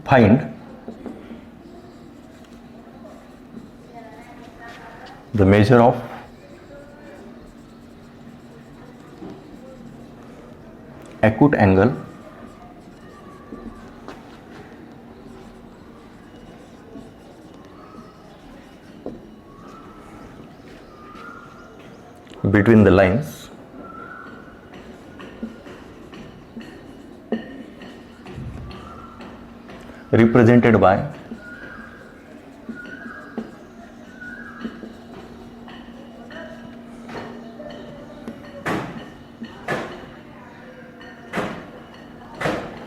find the measure of acute angle between the lines represented by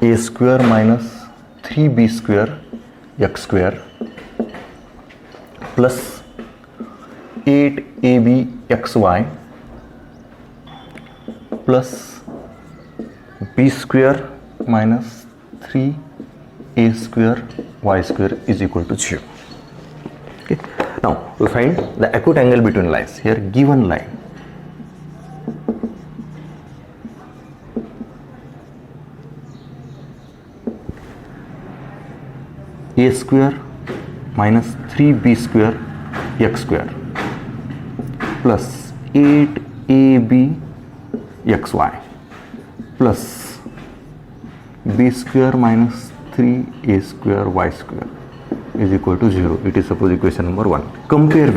a square minus 3b square x square plus 8ab xy plus b square minus 3a square y square is equal to 0. Okay. Now we find the acute angle between lines. Here given line a square minus 3b square x square plus 8ab xy plus b square minus 3a square y square is equal to 0. It is suppose equation number 1. Compare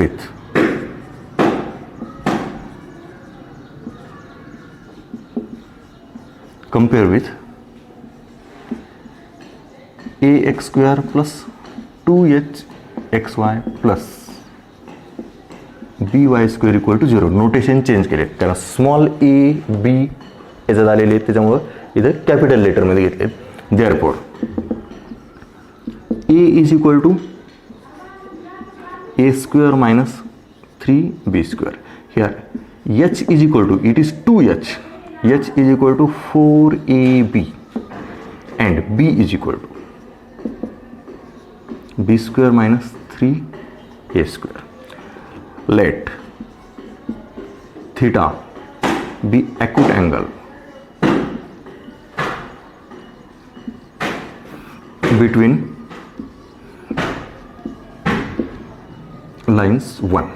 with ax square plus 2hxy plus by square equal to 0. Notation change केले, त्याला small a b याच्यात आलेले आहेत, त्याच्यामुळे इथे capital letter मध्ये घेतले. Therefore a is equal to a square minus 3b square. Here h is equal to, it is 2h, h is equal to 4ab and b is equal to b square minus 3a square. Let theta be acute angle between lines 1.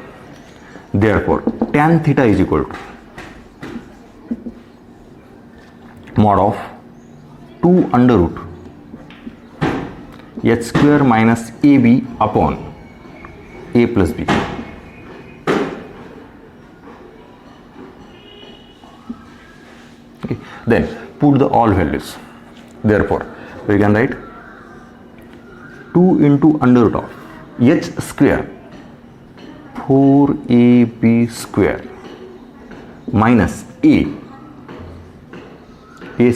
Therefore tan theta is equal to mod of 2 under root h square minus ab upon a plus b. Okay. Then put the all values. Therefore we can write 2 into under root of h square 4ab square minus a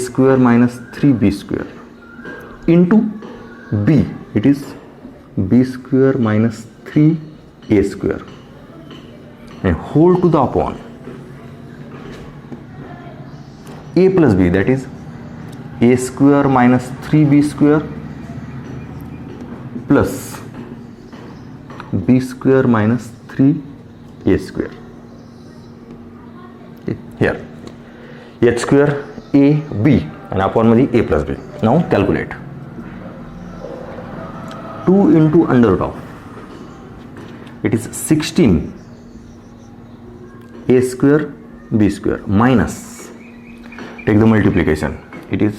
square minus 3b square into b, it is b square minus 3a square and whole to the upon a plus b, that is a square minus 3b square plus b square minus 3a square. Okay. Here h square a b and upon मध्ये a plus b. Now calculate 2 into under root of, it is 16 a square b square minus, take the multiplication, it is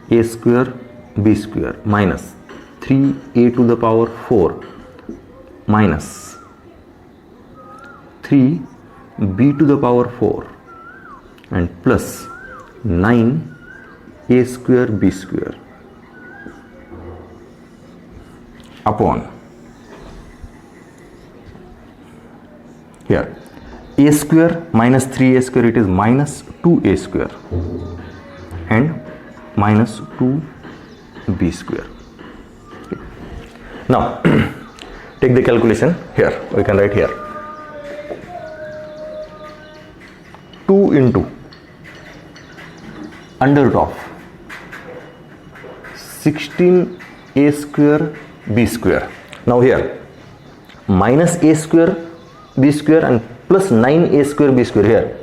a square b square minus 3a to the power 4 minus 3b to the power 4 and plus 9a square b square upon here a square minus 3a square, it is minus 2a square and minus 2b square. Okay. Now take the calculation. Here we can write here 2 into under root of 16a square b square. Now here minus a square b square and plus 9a square b square, here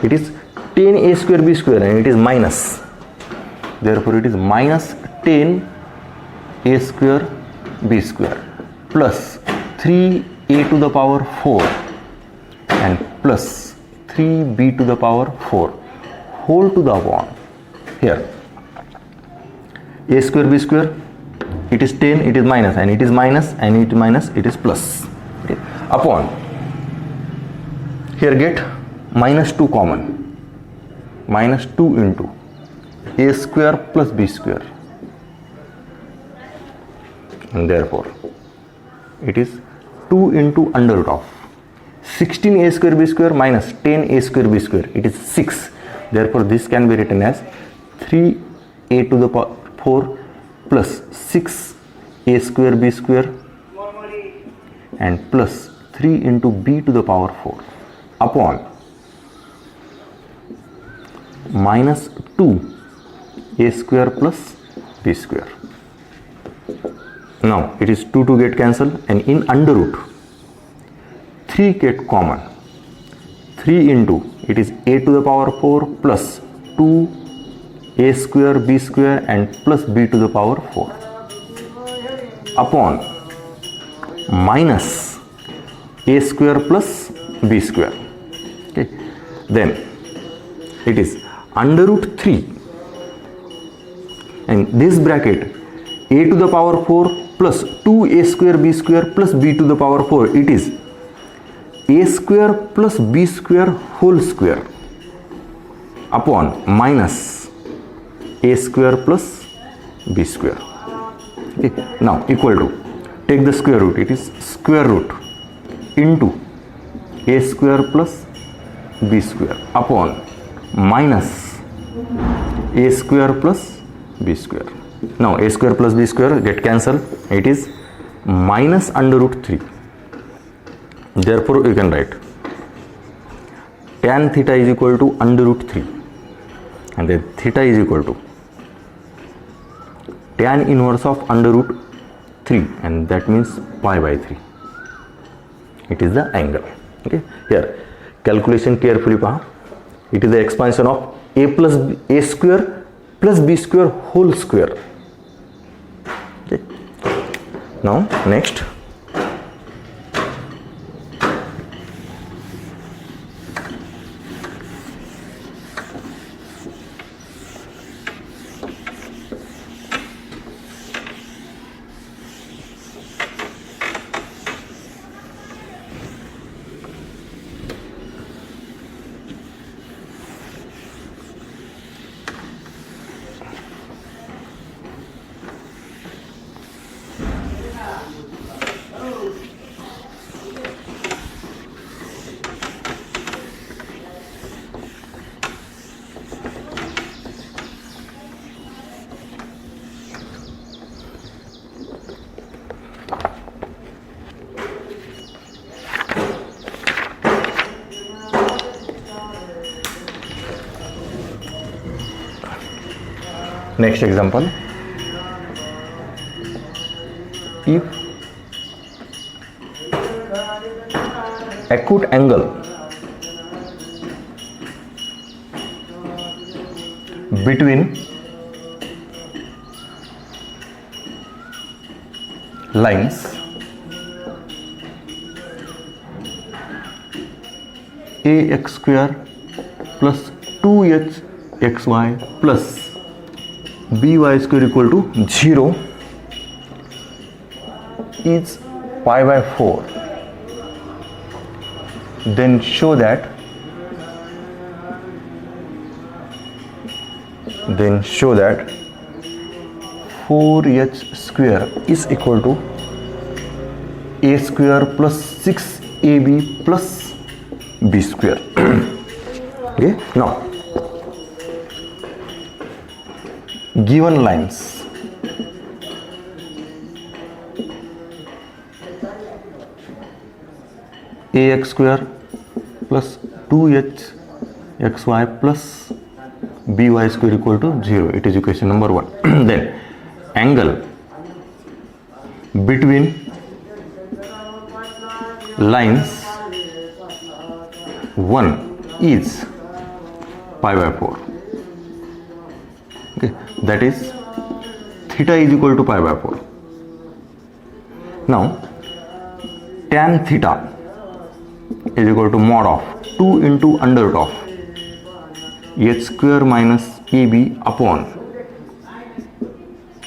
it is 10a square b square and it is minus, therefore it is minus 10 a square b square plus 3 a to the power 4 and plus 3b to the power 4 whole to the upon here a square b square, it is 10, it is minus, and it is minus, and it is minus, it is plus. Okay. Upon here get minus 2 common, minus 2 into a square plus b square, and therefore it is 2 into under root of 16 a square b square minus 10 a square b square, it is 6. Therefore this can be written as 3 a to the power 4 plus 6 a square b square and plus 3 into b to the power 4 upon minus 2 a square plus b square. Now it is 2 to get cancelled, and in under root 3 get common, 3 into it is a to the power 4 plus 2 a square b square and plus b to the power 4 upon minus a square plus b square. Okay. Then it is under root 3 and this bracket a to the power 4 plus 2 a square b square plus b to the power 4, it is a square plus b square whole square upon minus a square plus b square. Okay. Now equal to, take the square root, it is square root into a square plus b square upon minus a square plus b square. Now a square plus b square get cancelled, it is minus under root 3. Therefore you can write tan theta is equal to under root 3, and then theta is equal to tan inverse of under root 3, and that means pi by 3. It is the angle. Okay. Here calculation carefully paha. It is the expansion of a plus b, a square plus b square whole square. Okay. Now next next example. If acute angle between lines ax square plus 2h xy plus by square equal to 0 is pi by 4, then show that 4h square is equal to a square plus 6ab plus b square. Okay. Now given lines ax square plus 2h xy plus by square equal to 0, it is equation number 1. Then angle between lines 1 is pi by 4. Okay, that is theta is equal to pi by 4. Now tan theta is equal to mod of 2 into under root of h square minus ab upon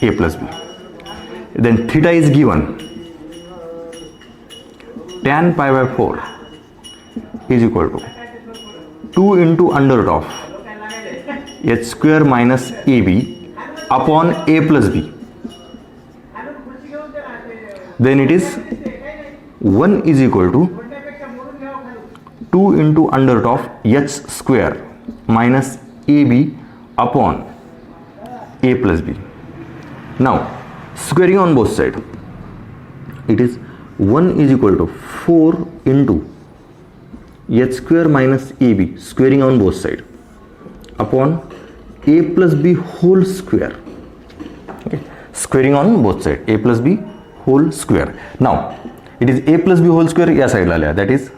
a plus b. Then theta is given, tan pi by 4 is equal to 2 into under root of h square minus ab upon a plus b. Then it is 1 is equal to 2 into under root of h square minus ab upon a plus b. Now squaring on both sides, it is 1 is equal to 4 into h square minus ab squaring on both sides upon a plus b whole square. Okay, squaring on both sides, a plus b whole square. Now it is a plus b whole square या side ला लिया, that is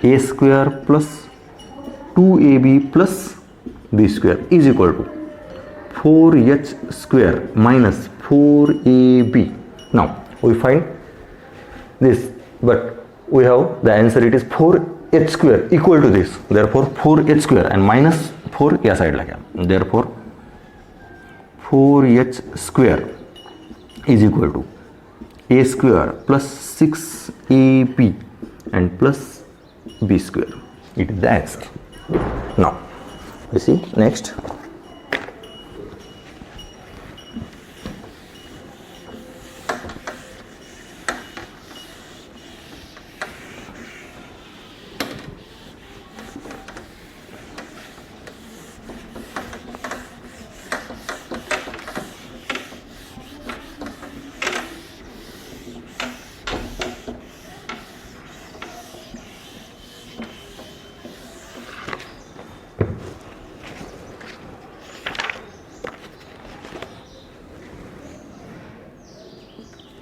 a square plus 2ab plus b square is equal to 4h square minus 4ab. Now we find this, but we have the answer, it is 4h square equal to this, therefore 4h square and minus 4 या side ला गया, therefore 4h square is equal to a square plus 6ab and plus b square. It is the answer. Now we see next.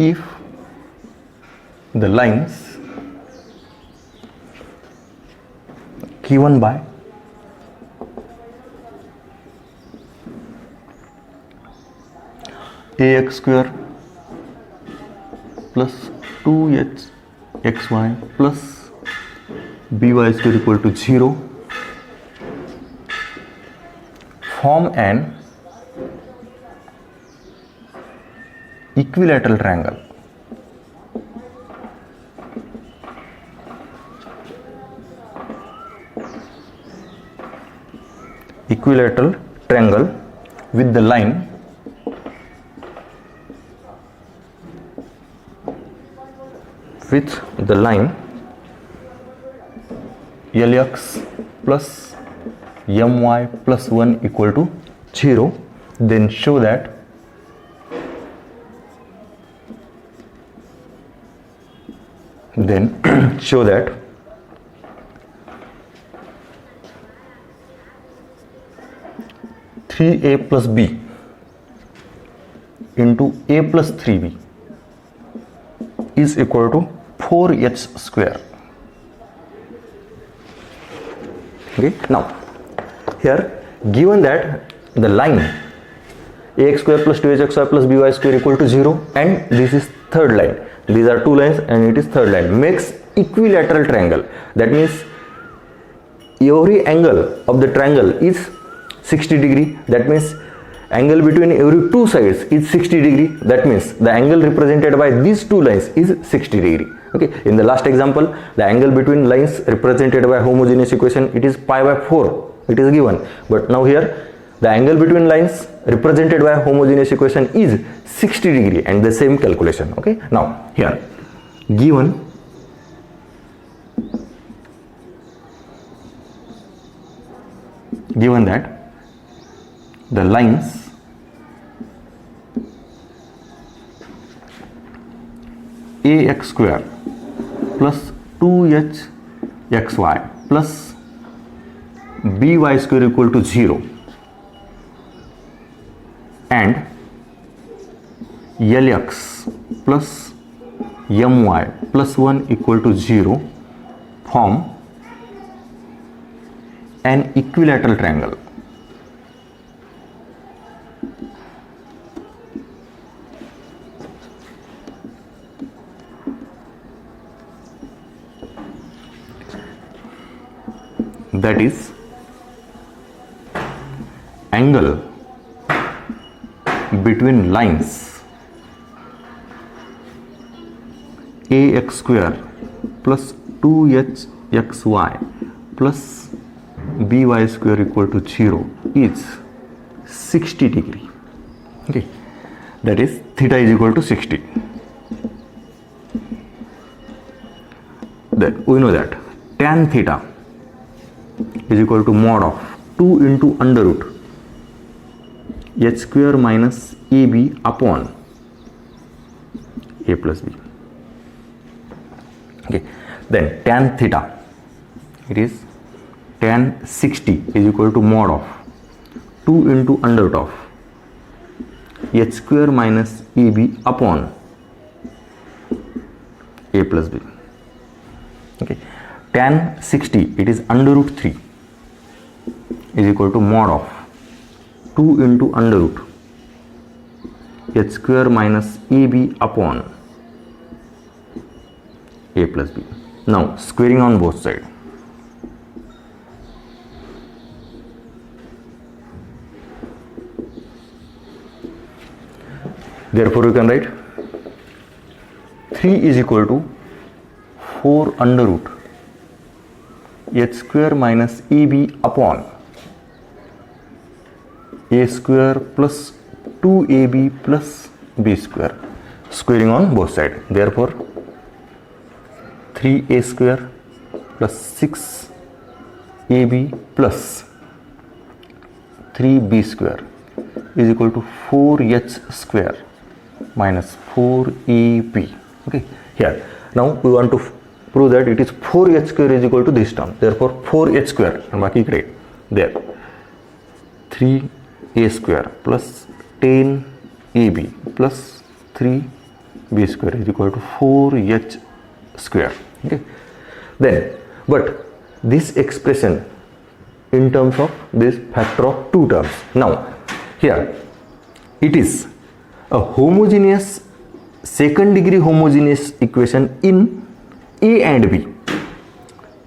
If the lines given by ax square plus 2h xy plus by square equal to 0 form an equilateral triangle. Equilateral triangle with the line Lx plus my plus 1 equal to 0, then show that show that 3a plus b into a plus 3b is equal to 4h square. Okay, now here given that the line ax square plus 2hxy plus by square equal to 0 and this is third line, these are two lines and it is third line, makes equilateral triangle. That means every angle of the triangle is 60 degree. That means angle between every two sides is 60 degree. That means the angle represented by these two lines is 60 degree. Okay, in the last example the angle between lines represented by homogeneous equation, it is pi by 4, it is given, but now here the angle between lines represented by homogeneous equation is 60 degree and the same calculation. Okay, now here given that the lines ax square plus 2h xy plus by square equal to 0 and Lx plus my plus 1 equal to 0 form an equilateral triangle. that is angle between lines ax square plus 2hxy plus by square equal to 0 is 60 degree. Okay, that is theta is equal to 60. Then we know that tan theta is equal to mod of 2 into under root h square minus ab upon a plus b. Okay, then tan theta, it is tan 60 is equal to mod of 2 into under root of h square minus ab upon a plus b. Okay, tan 60, it is under root 3 is equal to mod of 2 into under root h square minus ab upon a plus b. Now squaring on both sides. Therefore we can write 3 is equal to 4 under root h square minus ab upon a square plus 2ab plus b square, squaring on both sides. Therefore 3a square plus 6ab plus 3b square is equal to 4h square minus 4ab. Okay, here now we want to prove that it is 4h square is equal to this term. Therefore 4h square and baki grade there 3a square plus 10ab plus 3b square is equal to 4h square. Okay, then but this expression in terms of this factor of two terms. Now here it is a homogeneous second degree homogeneous equation in a and b.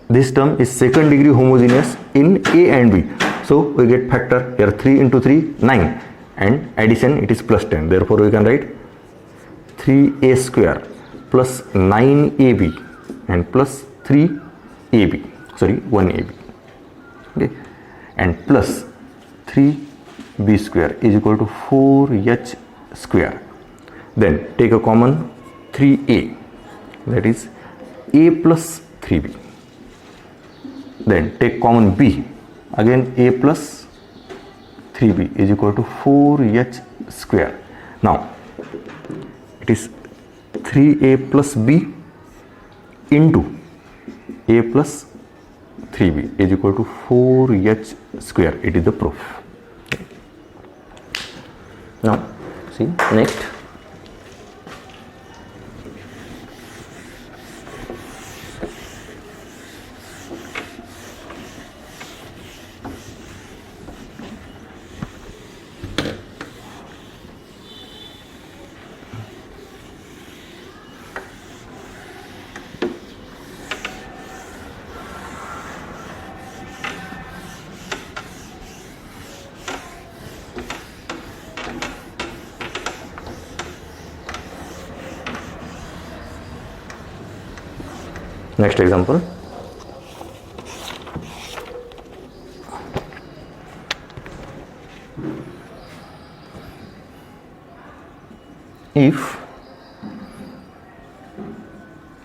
This term is second degree homogeneous in a and b, so we get factor here 3 into 3 9 and addition it is plus 10. Therefore we can write 3a square plus 9ab and plus 3ab, sorry 1ab, okay, and plus 3b square is equal to 4h square. Then take a common 3a, that is a plus 3b. Then take common b, again a plus 3b is equal to 4h square. Now it is 3a plus b into a plus 3b is equal to 4h square. It is the proof. Now see next. Next example. If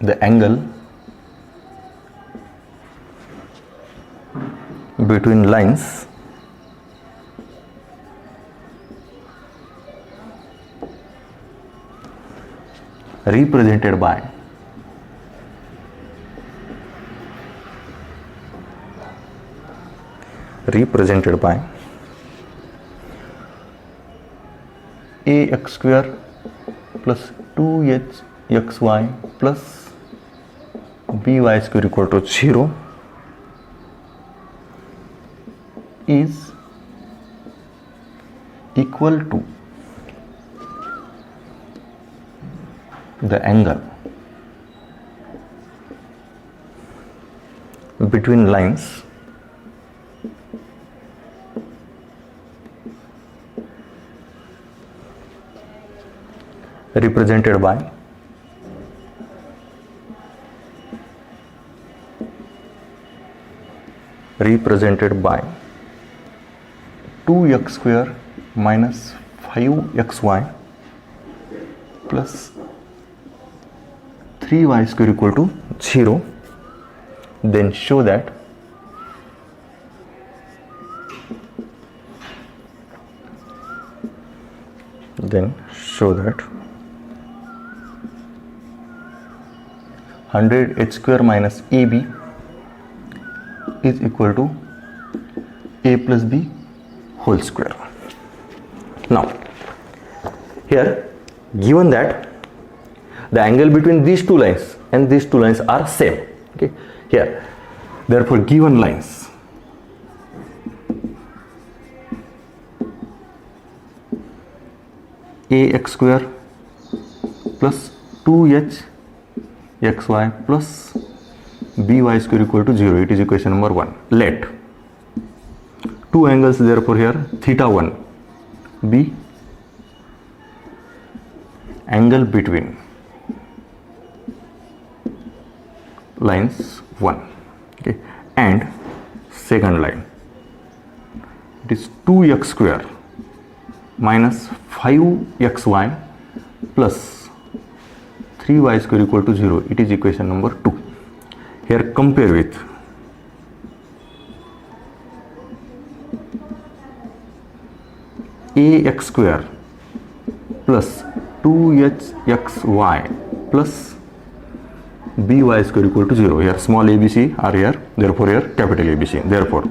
the angle between lines represented by ax square plus 2hxy plus by square equal to 0 is equal to the angle between lines represented by represented by 2x square minus 5xy plus 3y square equal to 0. Then show that then show that 100 h square minus ab is equal to a plus b whole square. Now here given that the angle between these two lines and these two lines are same, okay, here therefore given lines ax square plus 2h xy plus by square equal to 0, it is equation number 1. Let two angles therefore here theta 1 be angle between lines 1, okay, and second line it is 2x square minus 5xy plus 3y square equal to 0, it is equation number 2. Here compare with ax square plus 2hxy plus by square equal to 0. Here small abc are here, therefore here capital ABC. Therefore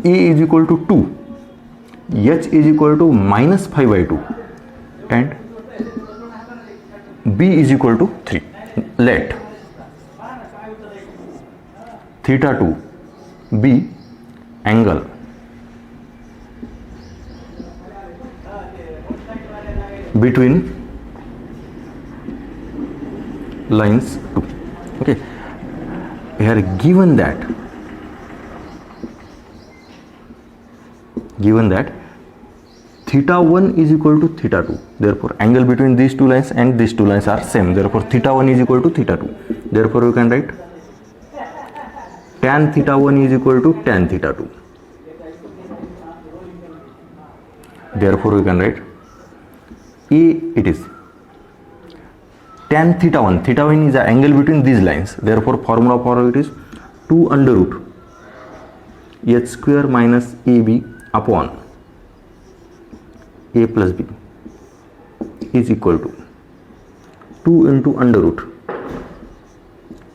a is equal to 2, h is equal to minus 5 by 2 and b is equal to 3. Let theta 2 be angle between lines 2, okay. Here given that theta 1 is equal to theta 2, therefore angle between these two lines and these two lines are same, therefore theta 1 is equal to theta 2, therefore you can write tan theta 1 is equal to tan theta 2, therefore you can write it is tan theta 1 is the angle between these lines, therefore formula for it is 2 under root h square minus ab upon a plus b is equal to 2 into under root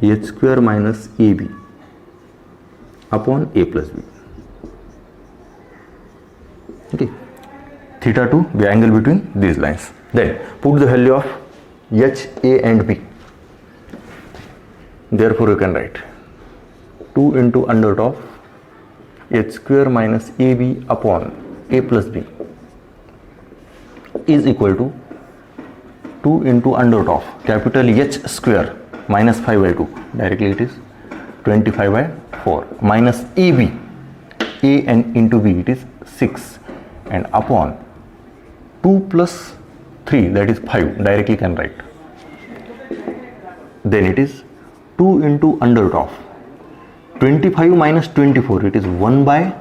h square minus ab upon a plus b, okay. Theta 2 the angle between these lines. Then put the value of h, a and b, therefore you can write 2 into under root of h square minus ab upon a plus b is equal to 2 into under root of capital H square minus 5 by 2, directly it is 25 by 4 minus ab, a and into b it is 6 and upon 2 plus 3 that is 5, directly can write. Then it is 2 into under root of 25 minus 24, it is 1 by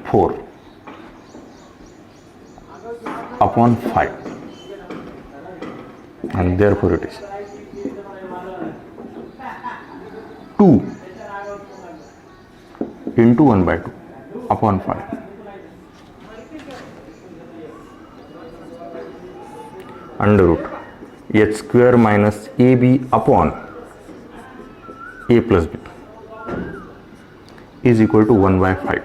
4 upon 5 and therefore it is 2 into 1 by 2 upon 5 under root h square minus ab upon a plus b is equal to 1 by 5.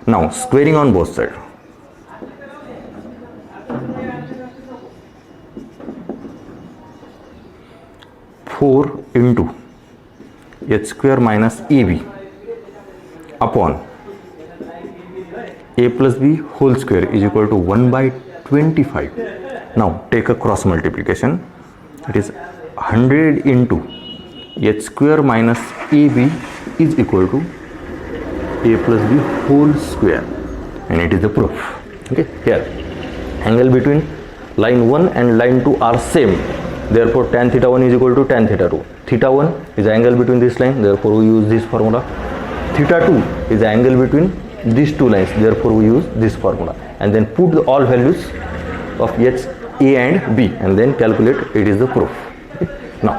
Now squaring on both sides. Four into h square minus ab upon a plus b whole square is equal to 1 by 25. Now take a cross multiplication. It is 100 into h square minus ab is equal to a plus b whole square, and it is the proof. Okay, here angle between line 1 and line 2 are same, therefore tan theta 1 is equal to tan theta 2. Theta 1 is the angle between this line, therefore we use this formula. Theta 2 is the angle between these two lines, therefore we use this formula, and then put all values of h, a and b and then calculate. It is the proof. Now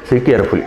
see carefully.